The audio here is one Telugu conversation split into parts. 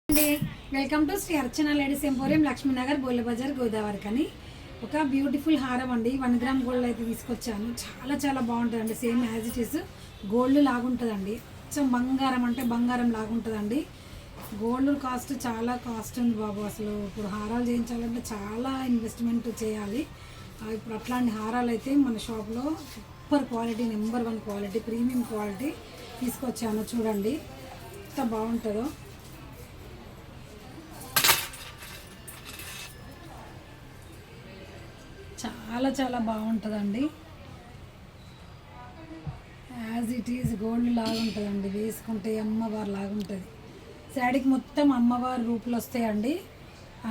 Welcome to Shri Archana ladies emporium Lakshminagar Bolla Bazar Godavari కని ఒక బ్యూటిఫుల్ హారం అండి 1 గ్రామ్ గోల్డ్ అయితే తీసుకొచ్చాను. చాలా బాగుంటుందండి. Same as it is gold లాగుంటుందండి. కొంచెం బంగారం అంటే బంగారం లాగుంటుందండి. గోల్డ్ కాస్ట్ చాలా కాస్ట్ ఉంది బాబు. అసలు ఇప్పుడు హారాలు చేయించాలంటే చాలా ఇన్వెస్ట్మెంట్ చేయాలి. ఇప్పుడు అట్లాంటి హారాలు అయితే మన షాప్లో super quality, number 1 quality, premium quality తీసుకొచ్చాను. చూడండి ఎంత బాగుంటుందో. చాలా బాగుంటుందండి. యాజ్ ఇట్ ఈజ్ గోల్డ్ లాగా ఉంటుందండి. వేసుకుంటే అమ్మవారు లాగా ఉంటుంది. శాడీకి మొత్తం అమ్మవారి రూపులు వస్తాయండి.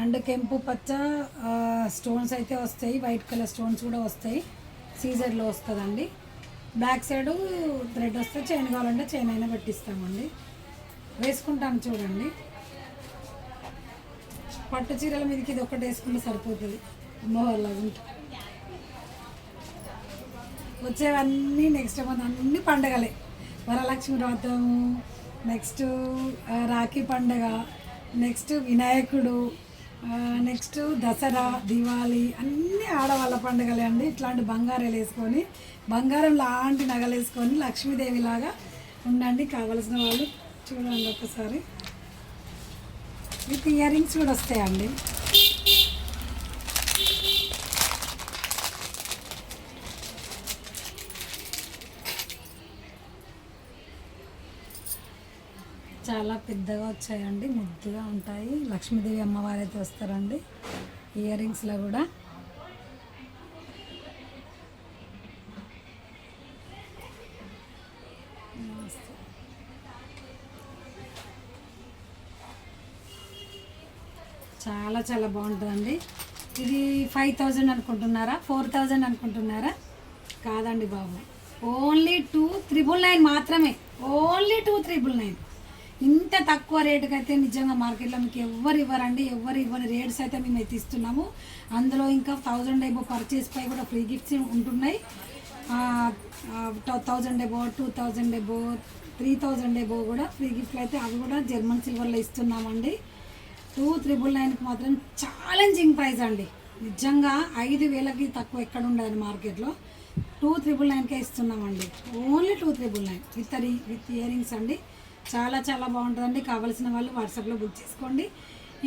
అండ్ కెంపు పచ్చ స్టోన్స్ అయితే వస్తాయి. వైట్ కలర్ స్టోన్స్ కూడా వస్తాయి. సీజర్లో వస్తుందండి. బ్యాక్ సైడ్ థ్రెడ్ వస్తే చైన్ కావాలంటే చైన్ అయినా పెట్టిస్తామండి. వేసుకుంటాను చూడండి. పట్టు చీరల మీదకి ఇది ఒకటి వేసుకుంటే సరిపోతుంది. అమ్మవారిలాగా ఉంటుంది. వచ్చేవన్నీ నెక్స్ట్ మంత్ అన్ని పండగలే. వరలక్ష్మి వ్రతము, నెక్స్ట్ రాఖీ పండగ, నెక్స్ట్ వినాయకుడు, నెక్స్ట్ దసరా, దివాళీ అన్నీ ఆడవాళ్ళ పండుగలే అండి. ఇట్లాంటి బంగారాలు వేసుకొని, బంగారం లాంటి నగలు వేసుకొని లక్ష్మీదేవిలాగా ఉండండి. కావలసిన వాళ్ళు చూడండి ఒకసారి. విత్ ఇయర్ రింగ్స్ కూడా వస్తాయండి. చాలా పెద్దగా వచ్చాయండి. ముద్దుగా ఉంటాయి. లక్ష్మీదేవి అమ్మవారు అయితే వస్తారండి. ఇయర్ రింగ్స్లో కూడా చాలా బాగుంటుందండి. ఇది 5000 అనుకుంటున్నారా, 4000 అనుకుంటున్నారా? కాదండి బాబు, ఓన్లీ 2999 మాత్రమే. ఓన్లీ 2999. ఇంత తక్కువ రేటుకి అయితే నిజంగా మార్కెట్లో మీకు ఎవరు ఇవ్వరండి. ఎవరు ఇవ్వని రేట్స్ అయితే మేము అయితే ఇస్తున్నాము. అందులో ఇంకా 1000 ఎబో పర్చేస్ పై కూడా ఫ్రీ గిఫ్ట్స్ ఉంటున్నాయి. 1000 ఎబో, 2000 ఎబో, 3000 ఎబో కూడా ఫ్రీ గిఫ్ట్లు అయితే అవి కూడా జర్మన్ సిల్వర్లో ఇస్తున్నామండి. 2999కి మాత్రం ఛాలెంజింగ్ ప్రైస్ అండి. నిజంగా 5000కి తక్కువ ఎక్కడ ఉండదు మార్కెట్లో. 2999కే ఇస్తున్నామండి. ఓన్లీ 2999 విత్ ఇయర్ రింగ్స్ అండి. చాలా బాగుంటుందండి. కావాల్సిన వాళ్ళు వాట్సాప్లో బుక్ చేసుకోండి.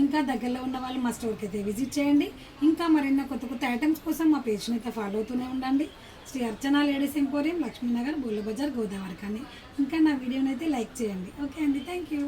ఇంకా దగ్గరలో ఉన్న వాళ్ళు మా స్టోర్కి అయితే విజిట్ చేయండి. ఇంకా మరిన్న కొత్త ఐటమ్స్ కోసం మా పేజ్ని అయితే ఫాలో అవుతూనే ఉండండి. శ్రీ అర్చన లేడీస్ ఎంపోరియం లక్ష్మీనగర్ బోల్ల బజార్ గోదావరి కానీ. ఇంకా నా వీడియోని అయితే లైక్ చేయండి. ఓకే అండి, థ్యాంక్ యూ.